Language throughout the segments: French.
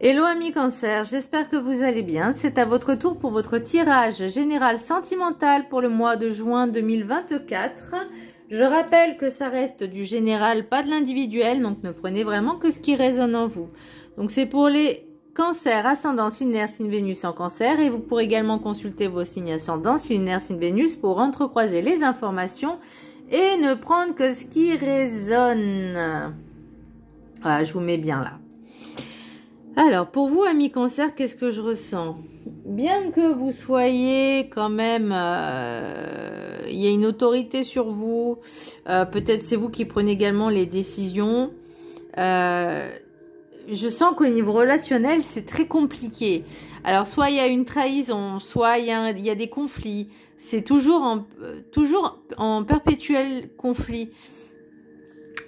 Hello amis cancer, j'espère que vous allez bien. C'est à votre tour pour votre tirage général sentimental pour le mois de juin 2024. Je rappelle que ça reste du général, pas de l'individuel, donc ne prenez vraiment que ce qui résonne en vous. Donc c'est pour les cancers, ascendant, signe lunaire, signe Vénus en cancer, et vous pourrez également consulter vos signes ascendants, signe lunaire, signe Vénus, pour entrecroiser les informations et ne prendre que ce qui résonne. Voilà, je vous mets bien là. Alors, pour vous, amis cancer, qu'est-ce que je ressens? Bien que vous soyez quand même, il y a une autorité sur vous, peut-être c'est vous qui prenez également les décisions. Je sens qu'au niveau relationnel, c'est très compliqué. Alors, soit il y a une trahison, soit il y a des conflits. C'est toujours en perpétuel conflit.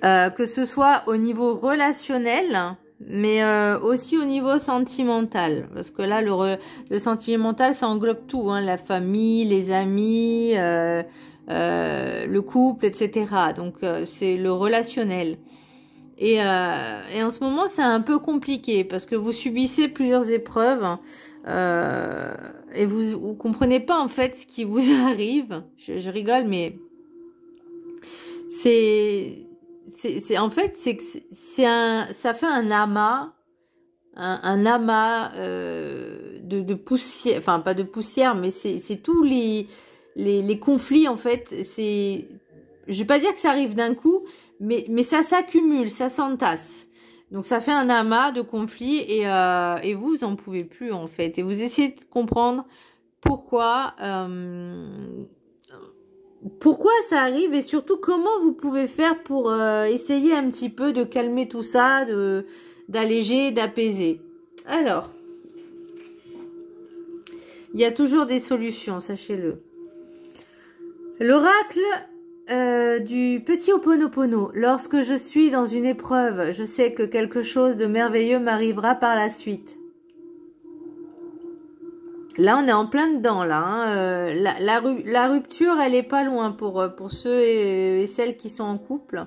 Que ce soit au niveau relationnel, mais aussi au niveau sentimental, parce que là le sentimental ça englobe tout, hein, la famille, les amis, le couple, etc. Donc c'est le relationnel. Et en ce moment c'est un peu compliqué parce que vous subissez plusieurs épreuves et vous comprenez pas en fait ce qui vous arrive. Je rigole, mais en fait ça fait un amas, un amas de poussière, enfin pas de poussière, mais c'est tous les conflits en fait. Je vais pas dire que ça arrive d'un coup, mais ça s'accumule, ça s'entasse. Donc ça fait un amas de conflits et vous en pouvez plus en fait. Et vous essayez de comprendre pourquoi ça arrive et surtout comment vous pouvez faire pour essayer un petit peu de calmer tout ça, d'alléger, d'apaiser. Alors, il y a toujours des solutions, sachez-le. L'oracle du petit Ho'oponopono. Lorsque je suis dans une épreuve, je sais que quelque chose de merveilleux m'arrivera par la suite. Là, on est en plein dedans, là. Hein. La rupture, elle est pas loin pour ceux et celles qui sont en couple.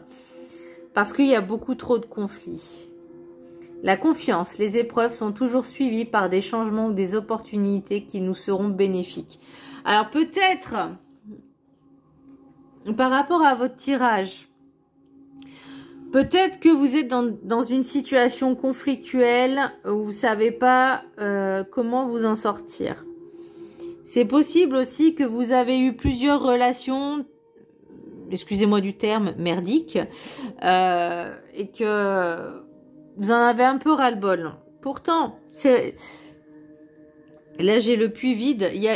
Parce qu'il y a beaucoup trop de conflits. La confiance, les épreuves sont toujours suivies par des changements ou des opportunités qui nous seront bénéfiques. Alors peut-être, par rapport à votre tirage, peut-être que vous êtes dans une situation conflictuelle où vous ne savez pas comment vous en sortir. C'est possible aussi que vous avez eu plusieurs relations, excusez-moi du terme, merdiques, et que vous en avez un peu ras-le-bol. Pourtant, là j'ai le puits vide, il y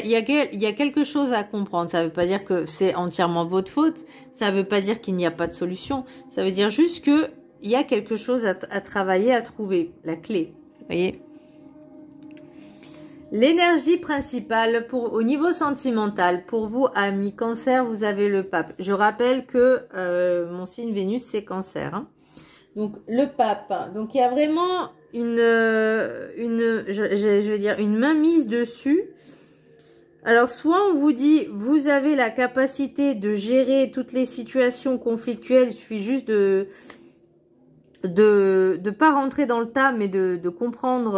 a quelque chose à comprendre. Ça ne veut pas dire que c'est entièrement votre faute, ça ne veut pas dire qu'il n'y a pas de solution, ça veut dire juste que il y a quelque chose à travailler, à trouver, la clé, vous voyez. L'énergie principale au niveau sentimental, pour vous, amis cancer, vous avez le pape. Je rappelle que mon signe Vénus, c'est cancer. Hein. Donc, le pape. Donc, il y a vraiment je veux dire, une mainmise dessus. Alors, soit on vous dit, vous avez la capacité de gérer toutes les situations conflictuelles, il suffit juste de pas rentrer dans le tas, mais de comprendre,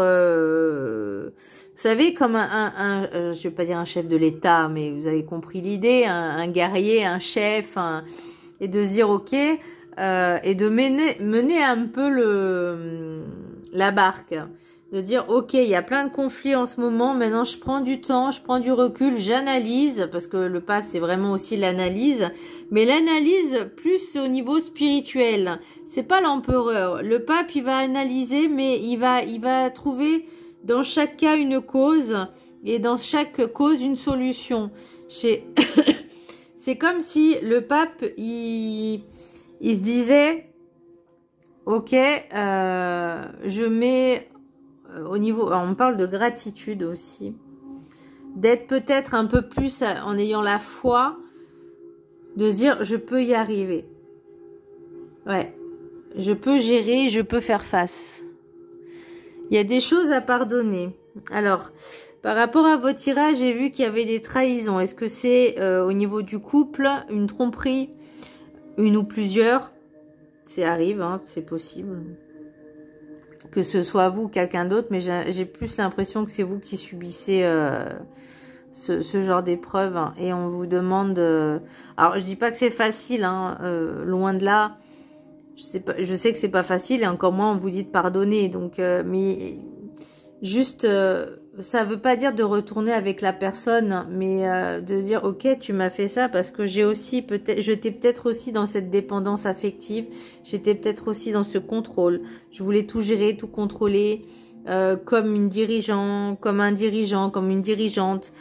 vous savez, comme je vais pas dire un chef de l'État, mais vous avez compris l'idée, un guerrier, un chef, et de se dire ok, et de mener un peu la barque, de dire ok, il y a plein de conflits en ce moment, maintenant je prends du temps, je prends du recul, j'analyse, parce que le pape c'est vraiment aussi l'analyse, mais l'analyse plus au niveau spirituel, c'est pas l'empereur. Le pape il va analyser, mais il va trouver dans chaque cas une cause et dans chaque cause une solution. C'est comme si le pape il se disait ok, je mets au niveau, alors on parle de gratitude aussi, d'être peut-être un peu plus en ayant la foi, de se dire je peux y arriver, ouais, je peux gérer, je peux faire face. Il y a des choses à pardonner. Alors, par rapport à vos tirages, j'ai vu qu'il y avait des trahisons. Est-ce que c'est au niveau du couple, une tromperie, une ou plusieurs? Ça arrive, hein, c'est possible. que ce soit vous ou quelqu'un d'autre, mais j'ai plus l'impression que c'est vous qui subissez ce genre d'épreuve, hein, et on vous demande... alors, je dis pas que c'est facile, hein, loin de là. Je sais que c'est pas facile, et encore moins on vous dit de pardonner. Donc, mais juste, ça veut pas dire de retourner avec la personne, mais de dire ok, tu m'as fait ça parce que j'étais peut-être aussi dans cette dépendance affective, j'étais peut-être aussi dans ce contrôle. Je voulais tout gérer, tout contrôler, comme une dirigeante, comme un dirigeant, comme une dirigeante,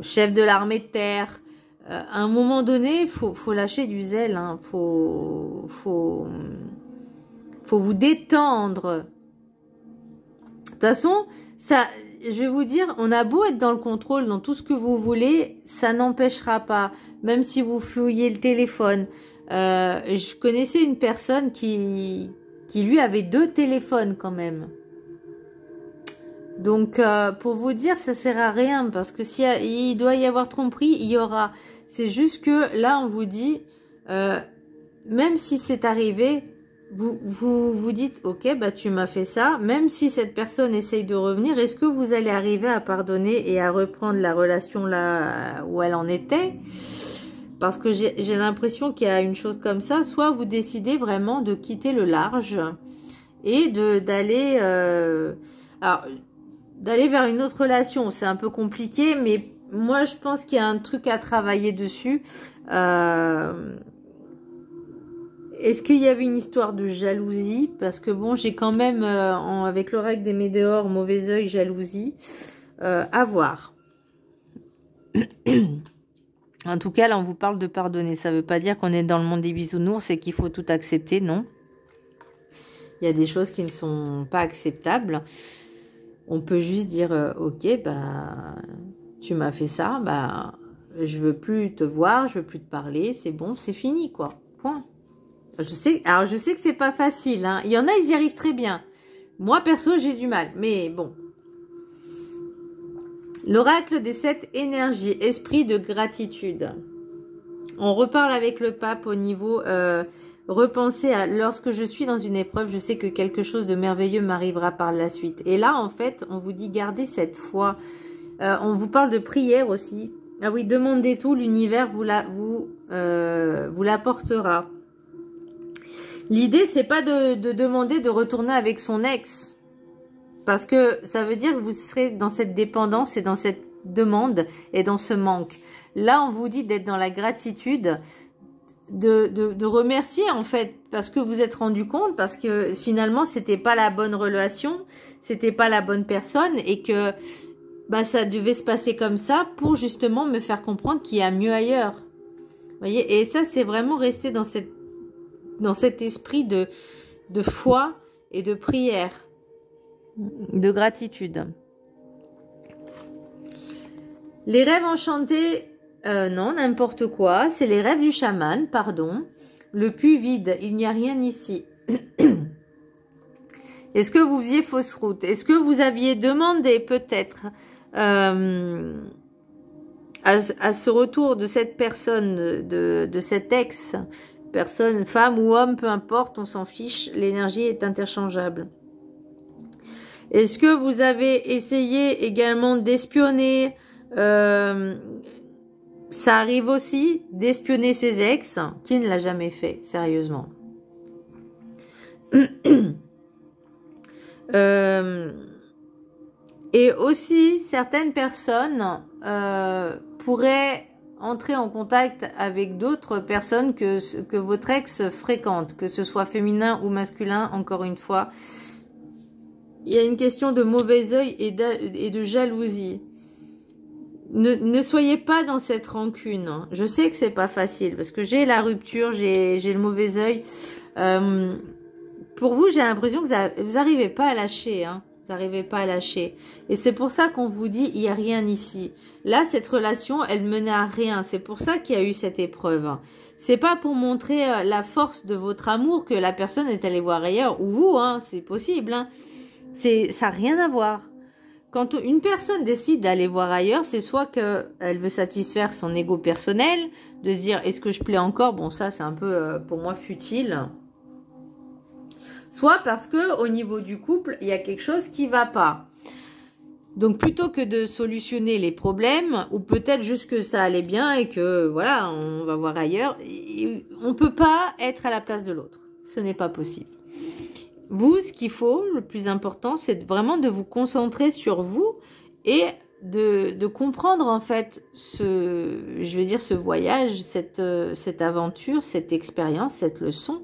chef de l'armée de terre. À un moment donné, faut lâcher du zèle, hein. Faut vous détendre. De toute façon, ça, je vais vous dire, on a beau être dans le contrôle, dans tout ce que vous voulez, ça n'empêchera pas. Même si vous fouillez le téléphone. Je connaissais une personne qui lui avait 2 téléphones quand même. Donc, pour vous dire, ça sert à rien, parce que si il doit y avoir tromperie, il y aura. C'est juste que là, on vous dit, même si c'est arrivé, vous dites, ok, bah tu m'as fait ça. Même si cette personne essaye de revenir, est-ce que vous allez arriver à pardonner et à reprendre la relation là où elle en était? Parce que j'ai l'impression qu'il y a une chose comme ça. Soit vous décidez vraiment de quitter le large et d'aller... alors, d'aller vers une autre relation, c'est un peu compliqué, mais moi je pense qu'il y a un truc à travailler dessus. Est-ce qu'il y avait une histoire de jalousie? Parce que bon, j'ai quand même, avec l'oracle des Médéors, mauvais œil, jalousie, à voir. En tout cas, là on vous parle de pardonner. Ça ne veut pas dire qu'on est dans le monde des bisounours et qu'il faut tout accepter, non. Il y a des choses qui ne sont pas acceptables. On peut juste dire, ok, bah, tu m'as fait ça, bah, je veux plus te voir, je veux plus te parler, c'est bon, c'est fini, quoi. Point. Alors, je sais que c'est pas facile, hein. Il y en a, ils y arrivent très bien. Moi, perso, j'ai du mal, mais bon. L'oracle des 7 énergies, esprit de gratitude. On reparle avec le pape au niveau... repenser à lorsque je suis dans une épreuve, je sais que quelque chose de merveilleux m'arrivera par la suite. Et là, en fait, on vous dit gardez cette foi. On vous parle de prière aussi. Ah oui, demandez tout, l'univers vous l'apportera. L'idée, c'est pas de demander de retourner avec son ex. Parce que ça veut dire que vous serez dans cette dépendance et dans cette demande et dans ce manque. Là, on vous dit d'être dans la gratitude, de remercier en fait, parce que vous êtes rendu compte, parce que finalement c'était pas la bonne relation, c'était pas la bonne personne, et que bah ça devait se passer comme ça pour justement me faire comprendre qu'il y a mieux ailleurs. Vous voyez, et ça c'est vraiment rester dans cet esprit de foi et de prière, de gratitude. Les rêves enchantés. Non, n'importe quoi. C'est les rêves du chaman, pardon. Le puits vide, il n'y a rien ici. Est-ce que vous faisiez fausse route? Est-ce que vous aviez demandé peut-être à ce retour de cette personne, de cet ex, personne, femme ou homme, peu importe, on s'en fiche, l'énergie est interchangeable. Est-ce que vous avez essayé également d'espionner ça arrive aussi d'espionner ses ex. Qui ne l'a jamais fait, sérieusement? Et aussi, certaines personnes pourraient entrer en contact avec d'autres personnes que votre ex fréquente, que ce soit féminin ou masculin, encore une fois. Il y a une question de mauvais œil et de jalousie. Ne soyez pas dans cette rancune. Je sais que c'est pas facile parce que j'ai la rupture, j'ai le mauvais œil. Pour vous, j'ai l'impression que vous n'arrivez pas à lâcher. Hein. Vous n'arrivez pas à lâcher. Et c'est pour ça qu'on vous dit, il n'y a rien ici. Là, cette relation, elle menait à rien. C'est pour ça qu'il y a eu cette épreuve. C'est pas pour montrer la force de votre amour que la personne est allée voir ailleurs. Ou vous, hein, c'est possible. Hein. Ça n'a rien à voir. Quand une personne décide d'aller voir ailleurs, c'est soit qu'elle veut satisfaire son ego personnel, de se dire est-ce que je plais encore? Bon, ça c'est un peu pour moi futile. soit parce que au niveau du couple, il y a quelque chose qui va pas. Donc, plutôt que de solutionner les problèmes, ou peut-être juste que ça allait bien et que, voilà, on va voir ailleurs, on ne peut pas être à la place de l'autre. Ce n'est pas possible. Vous, ce qu'il faut, le plus important, c'est vraiment de vous concentrer sur vous et de comprendre, en fait, ce voyage, cette aventure, cette expérience, cette leçon,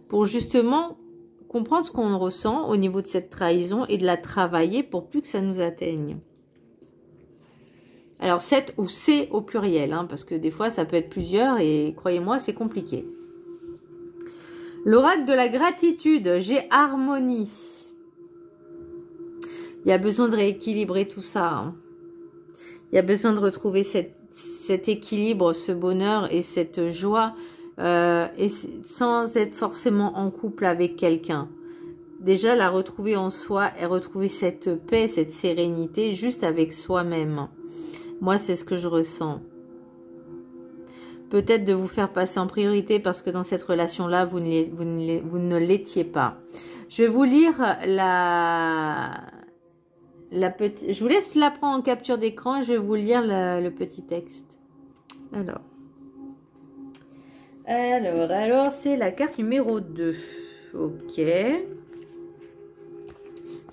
pour justement comprendre ce qu'on ressent au niveau de cette trahison et de la travailler pour plus que ça nous atteigne. Alors, cette ou c'est au pluriel, hein, parce que des fois, ça peut être plusieurs et croyez-moi, c'est compliqué. L'oracle de la gratitude, j'ai harmonie. Il y a besoin de rééquilibrer tout ça. Hein. Il y a besoin de retrouver cet équilibre, ce bonheur et cette joie et sans être forcément en couple avec quelqu'un. Déjà, la retrouver en soi et retrouver cette paix, cette sérénité juste avec soi-même. Moi, c'est ce que je ressens. Peut-être de vous faire passer en priorité parce que dans cette relation-là, vous ne l'étiez pas. Je vais vous lire je vous laisse la prendre en capture d'écran et je vais vous lire le petit texte. Alors, c'est la carte numéro 2. Ok. Je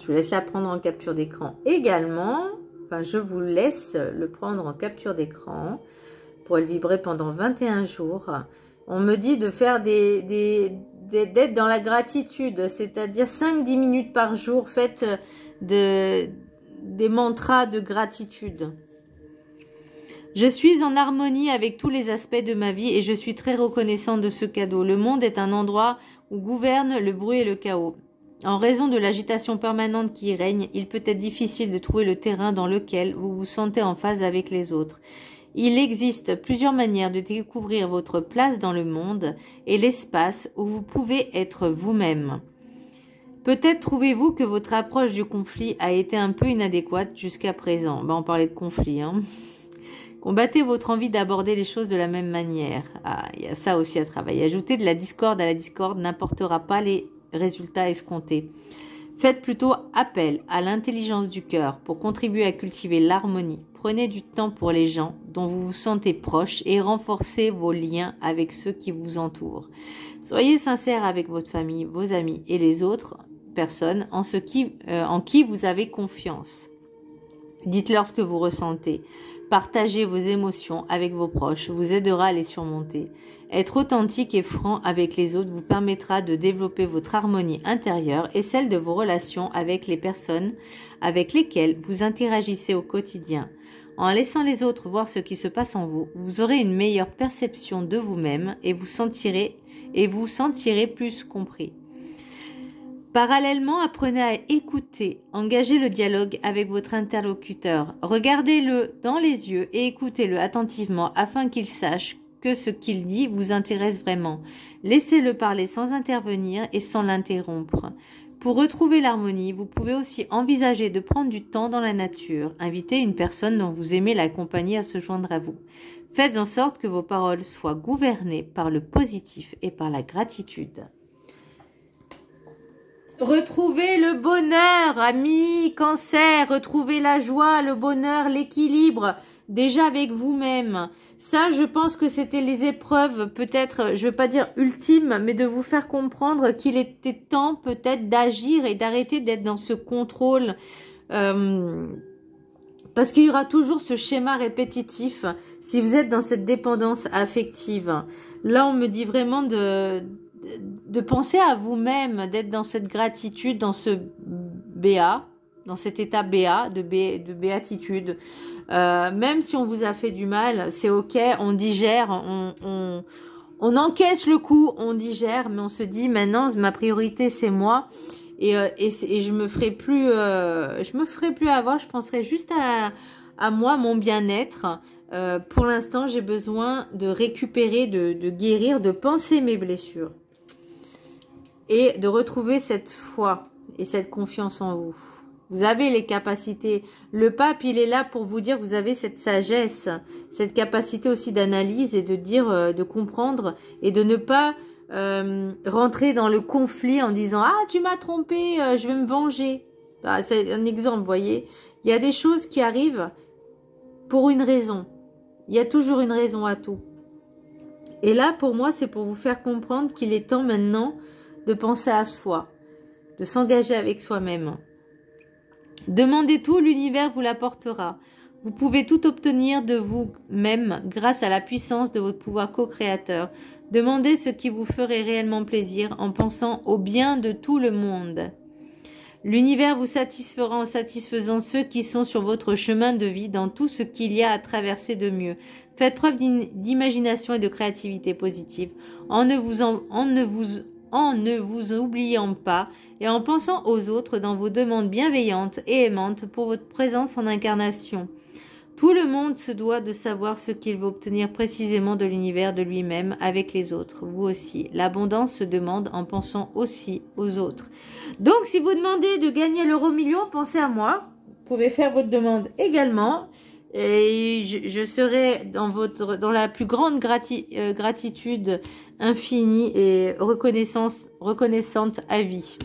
vous laisse la prendre en capture d'écran également. Enfin, je vous laisse le prendre en capture d'écran pour le vibrer pendant 21 jours. On me dit de faire d'être dans la gratitude, c'est-à-dire 5-10 minutes par jour, faites des mantras de gratitude. Je suis en harmonie avec tous les aspects de ma vie et je suis très reconnaissant de ce cadeau. Le monde est un endroit où gouverne le bruit et le chaos. En raison de l'agitation permanente qui y règne, il peut être difficile de trouver le terrain dans lequel vous vous sentez en phase avec les autres. Il existe plusieurs manières de découvrir votre place dans le monde et l'espace où vous pouvez être vous-même. Peut-être trouvez-vous que votre approche du conflit a été un peu inadéquate jusqu'à présent. On parlait de conflit, hein. Combattez votre envie d'aborder les choses de la même manière. Ah, il y a ça aussi à travailler. Ajouter de la discorde à la discorde n'apportera pas les résultats escomptés. Faites plutôt appel à l'intelligence du cœur pour contribuer à cultiver l'harmonie. Prenez du temps pour les gens dont vous vous sentez proche et renforcez vos liens avec ceux qui vous entourent. Soyez sincère avec votre famille, vos amis et les autres personnes en qui vous avez confiance. Dites-leur ce que vous ressentez. Partagez vos émotions avec vos proches vous aidera à les surmonter. Être authentique et franc avec les autres vous permettra de développer votre harmonie intérieure et celle de vos relations avec les personnes avec lesquelles vous interagissez au quotidien. En laissant les autres voir ce qui se passe en vous, vous aurez une meilleure perception de vous-même et vous sentirez plus compris. Parallèlement, apprenez à écouter, engagez le dialogue avec votre interlocuteur. Regardez-le dans les yeux et écoutez-le attentivement afin qu'il sache que ce qu'il dit vous intéresse vraiment. Laissez-le parler sans intervenir et sans l'interrompre. Pour retrouver l'harmonie, vous pouvez aussi envisager de prendre du temps dans la nature. Invitez une personne dont vous aimez la compagnie à se joindre à vous. Faites en sorte que vos paroles soient gouvernées par le positif et par la gratitude. Retrouvez le bonheur, amis Cancer, retrouvez la joie, le bonheur, l'équilibre, déjà avec vous-même. Ça, je pense que c'était les épreuves, peut-être, je ne veux pas dire ultimes, mais de vous faire comprendre qu'il était temps peut-être d'agir et d'arrêter d'être dans ce contrôle. Parce qu'il y aura toujours ce schéma répétitif si vous êtes dans cette dépendance affective. Là, on me dit vraiment de penser à vous-même, d'être dans cette gratitude, dans ce BA, dans cet état BA, de béatitude. Même si on vous a fait du mal, c'est ok, on digère, on encaisse le coup, on digère, mais on se dit maintenant, ma priorité c'est moi. Et je me ferai plus avoir, je penserai juste à moi, mon bien-être. Pour l'instant, j'ai besoin de récupérer, de guérir, de penser mes blessures. Et de retrouver cette foi et cette confiance en vous. Vous avez les capacités. Le pape, il est là pour vous dire que vous avez cette sagesse, cette capacité aussi d'analyse et de dire, de comprendre et de ne pas rentrer dans le conflit en disant « Ah, tu m'as trompé, je vais me venger ». Bah, c'est un exemple, vous voyez. Il y a des choses qui arrivent pour une raison. Il y a toujours une raison à tout. Et là, pour moi, c'est pour vous faire comprendre qu'il est temps maintenant de penser à soi, de s'engager avec soi-même. Demandez tout, l'univers vous l'apportera. Vous pouvez tout obtenir de vous-même grâce à la puissance de votre pouvoir co-créateur. Demandez ce qui vous ferait réellement plaisir en pensant au bien de tout le monde. L'univers vous satisfera en satisfaisant ceux qui sont sur votre chemin de vie dans tout ce qu'il y a à traverser de mieux. Faites preuve d'imagination et de créativité positive en ne vous oubliant pas et en pensant aux autres dans vos demandes bienveillantes et aimantes pour votre présence en incarnation. Tout le monde se doit de savoir ce qu'il veut obtenir précisément de l'univers, de lui-même, avec les autres, vous aussi. L'abondance se demande en pensant aussi aux autres. Donc, si vous demandez de gagner l'euro-million, pensez à moi. Vous pouvez faire votre demande également. Et je serai dans la plus grande gratitude infinie et reconnaissante à vie.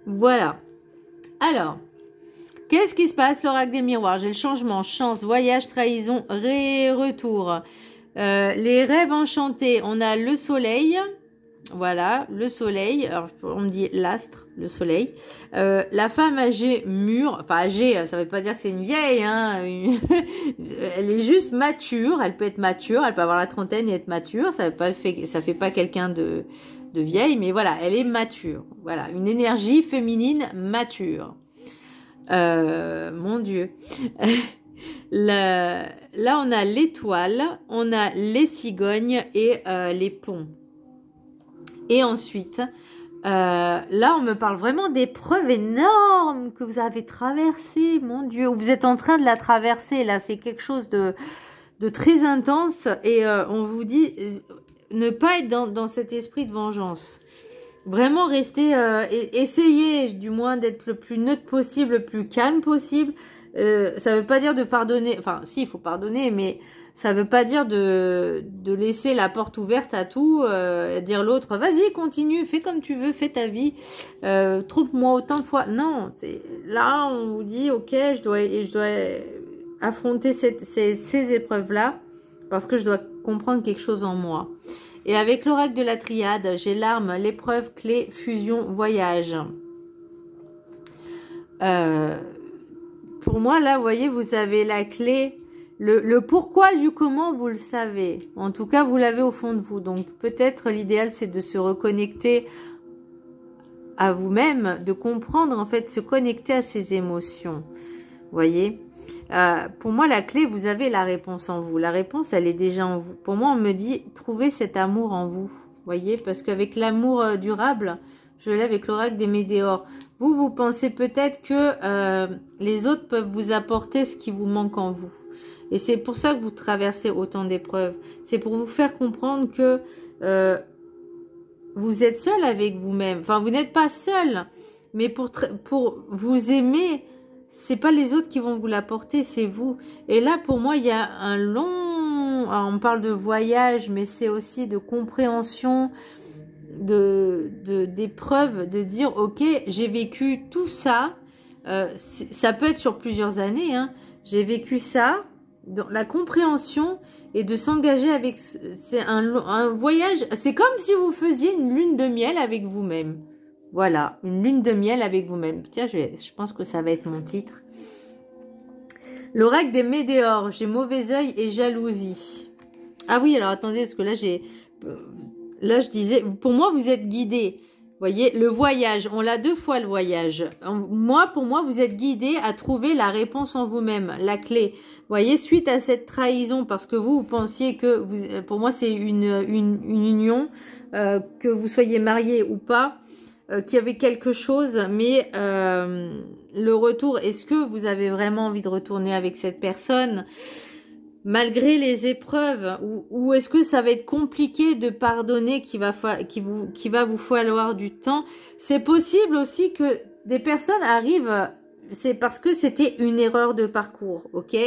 Voilà. Alors, qu'est-ce qui se passe, l'oracle des miroirs? J'ai le changement, chance, voyage, trahison, retour. Les rêves enchantés, on a le soleil. Voilà, le soleil. Alors, on me dit l'astre, le soleil. La femme âgée mûre, enfin âgée, ça veut pas dire que c'est une vieille, hein. Elle est juste mature. Elle peut être mature, elle peut avoir la trentaine et être mature. Ça fait pas quelqu'un de vieille, mais voilà, elle est mature. Voilà, une énergie féminine mature. Mon Dieu. Là, on a l'étoile, on a les cigognes et les ponts. Et ensuite, là, on me parle vraiment d'épreuves énormes que vous avez traversées, mon Dieu. Vous êtes en train de la traverser, là. C'est quelque chose de très intense. Et on vous dit, ne pas être dans cet esprit de vengeance. Vraiment rester, essayer du moins d'être le plus neutre possible, le plus calme possible. Ça veut pas dire de pardonner, enfin si, il faut pardonner, mais ça veut pas dire de laisser la porte ouverte à tout, dire l'autre, vas-y, continue, fais comme tu veux, fais ta vie, trompe-moi autant de fois. Non, là on vous dit, ok, je dois affronter ces épreuves-là, parce que je dois comprendre quelque chose en moi. Et avec l'oracle de la triade, j'ai l'arme, l'épreuve, clé, fusion, voyage. Pour moi, là, vous voyez, vous avez la clé. Le pourquoi du comment, vous le savez. En tout cas, vous l'avez au fond de vous. Donc, peut-être l'idéal, c'est de se reconnecter à vous-même, de comprendre, en fait, se connecter à ses émotions. Vous voyez ? Pour moi, la clé, vous avez la réponse en vous. La réponse, elle est déjà en vous. Pour moi, on me dit, trouvez cet amour en vous. Vous voyez, parce qu'avec l'amour durable, je l'ai avec l'oracle des météores. Vous pensez peut-être que les autres peuvent vous apporter ce qui vous manque en vous. Et c'est pour ça que vous traversez autant d'épreuves. C'est pour vous faire comprendre que vous êtes seul avec vous-même. Enfin, vous n'êtes pas seul, mais pour vous aimer, c'est pas les autres qui vont vous l'apporter, c'est vous. Et là, pour moi, il y a un long... Alors, on parle de voyage, mais c'est aussi de compréhension, d'épreuve, de dire, ok, j'ai vécu tout ça. Ça peut être sur plusieurs années. Hein. J'ai vécu ça. Donc, la compréhension et de s'engager avec... C'est un voyage. C'est comme si vous faisiez une lune de miel avec vous-même. Voilà, une lune de miel avec vous-même. Tiens, je pense que ça va être mon titre. L'oracle des météores. J'ai mauvais œil et jalousie. Ah oui, alors attendez, parce que là, je disais, pour moi, vous êtes guidé. Vous voyez, le voyage, on l'a 2 fois le voyage. Pour moi, vous êtes guidé à trouver la réponse en vous-même, la clé. Vous voyez, suite à cette trahison, parce que vous pensiez que, pour moi, c'est une union, que vous soyez marié ou pas, qu'il y avait quelque chose, mais le retour, est-ce que vous avez vraiment envie de retourner avec cette personne malgré les épreuves, ou est-ce que ça va être compliqué de pardonner, qui va vous falloir du temps? C'est possible aussi que des personnes arrivent, c'est parce que c'était une erreur de parcours, ok?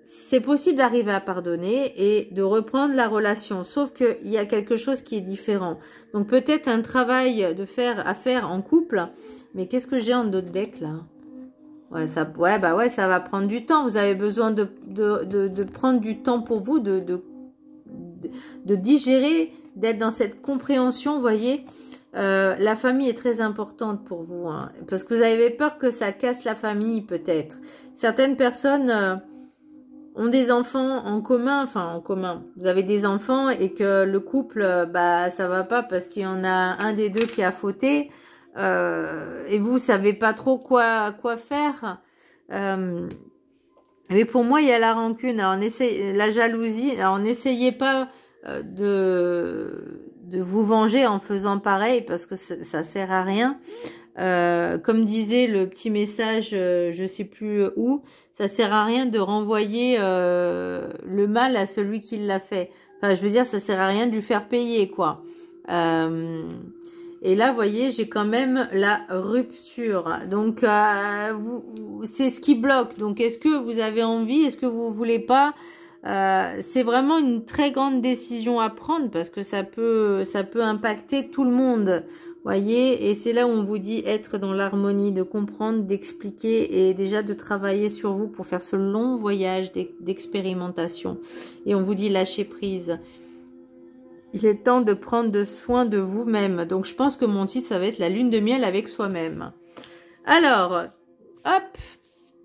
c'est possible d'arriver à pardonner et de reprendre la relation, sauf qu'il y a quelque chose qui est différent. Donc peut-être un travail à faire en couple, mais qu'est-ce que j'ai en d'autres decks là? Ouais, ça va prendre du temps. Vous avez besoin de prendre du temps pour vous, de digérer, d'être dans cette compréhension, vous voyez. La famille est très importante pour vous, hein, parce que vous avez peur que ça casse la famille peut-être. Certaines personnes ont des enfants en commun, vous avez des enfants et que le couple, ça va pas parce qu'il y en a un des deux qui a fauté et vous savez pas trop quoi faire. Mais pour moi, il y a la rancune. Alors, la jalousie. Alors, n'essayez pas de vous venger en faisant pareil parce que ça sert à rien. Comme disait le petit message, je sais plus où, ça sert à rien de renvoyer le mal à celui qui l'a fait. Enfin, je veux dire, ça sert à rien de lui faire payer, quoi. Et là, vous voyez, j'ai quand même la rupture. Donc, c'est ce qui bloque. Donc, est-ce que vous avez envie? Est-ce que vous voulez pas? C'est vraiment une très grande décision à prendre parce que ça peut impacter tout le monde. Voyez, et c'est là où on vous dit être dans l'harmonie, de comprendre, d'expliquer et déjà de travailler sur vous pour faire ce long voyage d'expérimentation. Et on vous dit lâcher prise. Il est temps de prendre soin de vous-même. Donc je pense que mon titre, ça va être la lune de miel avec soi-même. Alors, hop,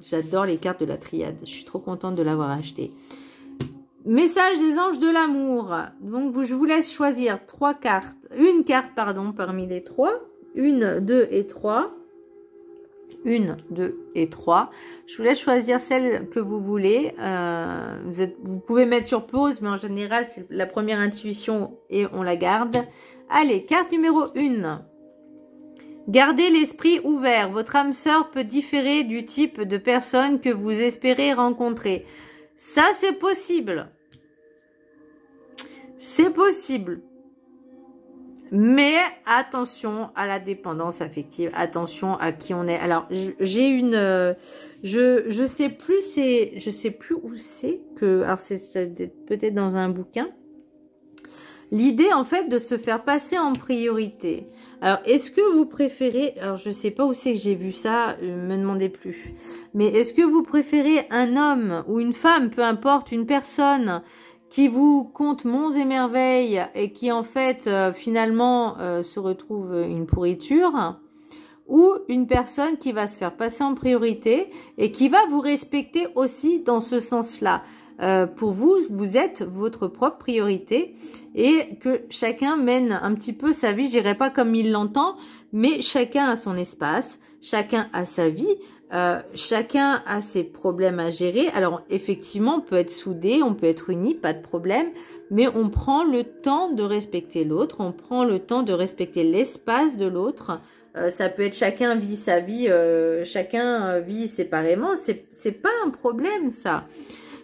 j'adore les cartes de la triade. Je suis trop contente de l'avoir acheté. Message des anges de l'amour. Donc, je vous laisse choisir une carte, parmi les trois. 1, 2 et 3. 1, 2 et 3. Je vous laisse choisir celle que vous voulez. Vous pouvez mettre sur pause, mais en général, c'est la première intuition et on la garde. Allez, carte numéro 1. Gardez l'esprit ouvert. Votre âme sœur peut différer du type de personne que vous espérez rencontrer. Ça, c'est possible. C'est possible. Mais attention à la dépendance affective. Attention à qui on est. Alors, j'ai une... je sais plus où c'est que... Alors, c'est peut-être dans un bouquin. L'idée, en fait, de se faire passer en priorité. Alors, est-ce que vous préférez... Alors, je sais pas où c'est que j'ai vu ça, me demandez plus. Mais est-ce que vous préférez un homme ou une femme, peu importe, une personne qui vous compte monts et merveilles et qui, en fait, finalement, se retrouve une pourriture, ou une personne qui va se faire passer en priorité et qui va vous respecter aussi dans ce sens-là. Pour vous, vous êtes votre propre priorité et que chacun mène un petit peu sa vie, je dirais pas comme il l'entend, mais chacun a son espace, chacun a sa vie, chacun a ses problèmes à gérer. Alors effectivement, on peut être soudé, on peut être unis, pas de problème, mais on prend le temps de respecter l'autre, on prend le temps de respecter l'espace de l'autre. Ça peut être chacun vit sa vie, chacun vit séparément, c'est pas un problème ça.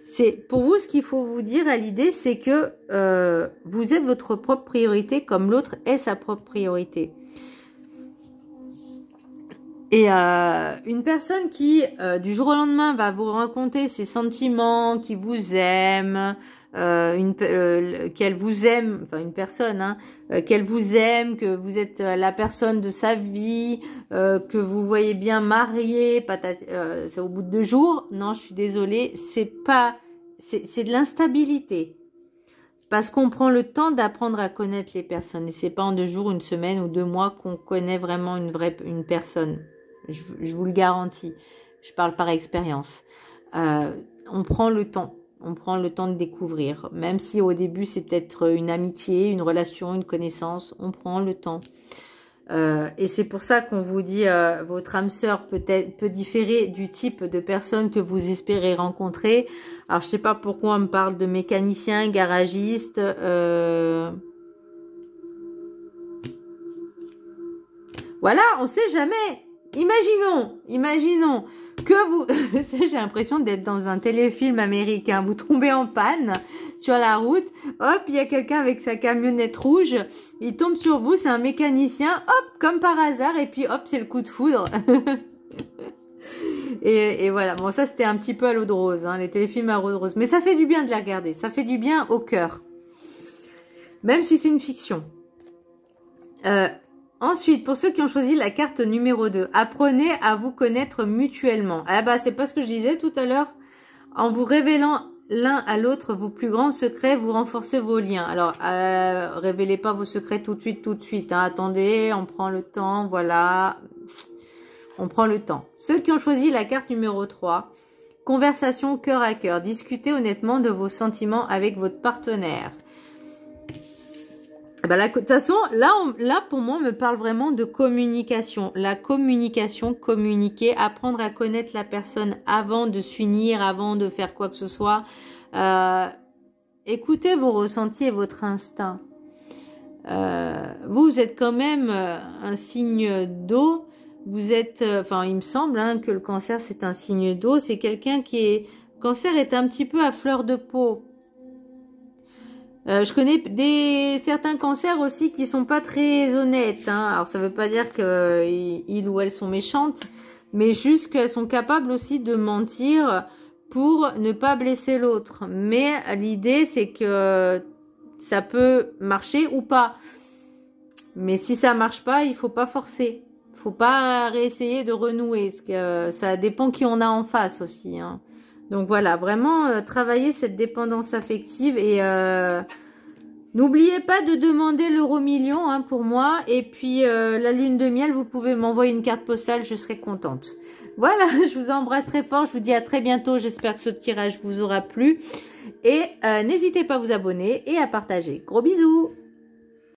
C'est pour vous, ce qu'il faut vous dire à l'idée, c'est que vous êtes votre propre priorité comme l'autre est sa propre priorité. Et une personne qui, du jour au lendemain, va vous raconter ses sentiments, qui vous aime, qu'elle vous aime, enfin une personne, hein, qu'elle vous aime, que vous êtes la personne de sa vie, que vous voyez bien mariée, c'est au bout de 2 jours. Non, je suis désolée, c'est de l'instabilité. Parce qu'on prend le temps d'apprendre à connaître les personnes. Et c'est pas en 2 jours, 1 semaine ou 2 mois qu'on connaît vraiment une personne. Je vous le garantis. Je parle par expérience. On prend le temps. On prend le temps de découvrir. Même si au début, c'est peut-être une amitié, une relation, une connaissance. On prend le temps. Et c'est pour ça qu'on vous dit votre âme sœur peut différer du type de personne que vous espérez rencontrer. Alors, je sais pas pourquoi on me parle de mécanicien, garagiste. Voilà, on sait jamais. Imaginons que vous... J'ai l'impression d'être dans un téléfilm américain. Vous tombez en panne sur la route. Hop, il y a quelqu'un avec sa camionnette rouge. Il tombe sur vous, c'est un mécanicien. Hop, comme par hasard. Et puis hop, c'est le coup de foudre. Et voilà, bon ça c'était un petit peu à l'eau de rose, hein, les téléfilms à l'eau de rose. Mais ça fait du bien de les regarder, ça fait du bien au cœur. Même si c'est une fiction. Ensuite, pour ceux qui ont choisi la carte numéro 2, apprenez à vous connaître mutuellement. Ah bah c'est pas ce que je disais tout à l'heure. En vous révélant l'un à l'autre vos plus grands secrets, vous renforcez vos liens. Alors, révélez pas vos secrets tout de suite. Hein. Attendez, on prend le temps, voilà. On prend le temps. Ceux qui ont choisi la carte numéro 3, conversation cœur à cœur. Discutez honnêtement de vos sentiments avec votre partenaire. Ben là, de toute façon, là, pour moi, on me parle vraiment de communication. La communication, communiquer, apprendre à connaître la personne avant de s'unir, avant de faire quoi que ce soit. Écoutez vos ressentis et votre instinct. Vous êtes quand même un signe d'eau. Vous êtes, enfin, il me semble hein, que le cancer, c'est un signe d'eau. C'est quelqu'un qui est... Le cancer est un petit peu à fleur de peau. Je connais certains cancers aussi qui sont pas très honnêtes. Hein. Alors ça veut pas dire qu'ils ou elles sont méchantes, mais juste qu'elles sont capables aussi de mentir pour ne pas blesser l'autre. Mais l'idée c'est que ça peut marcher ou pas. Mais si ça marche pas, il faut pas forcer. Faut pas réessayer de renouer, parce que ça dépend qui on a en face aussi. Hein. Donc voilà, vraiment travailler cette dépendance affective et n'oubliez pas de demander l'euro-million hein, pour moi. Et puis la lune de miel, vous pouvez m'envoyer une carte postale, je serai contente. Voilà, je vous embrasse très fort, je vous dis à très bientôt. J'espère que ce tirage vous aura plu. Et n'hésitez pas à vous abonner et à partager. Gros bisous!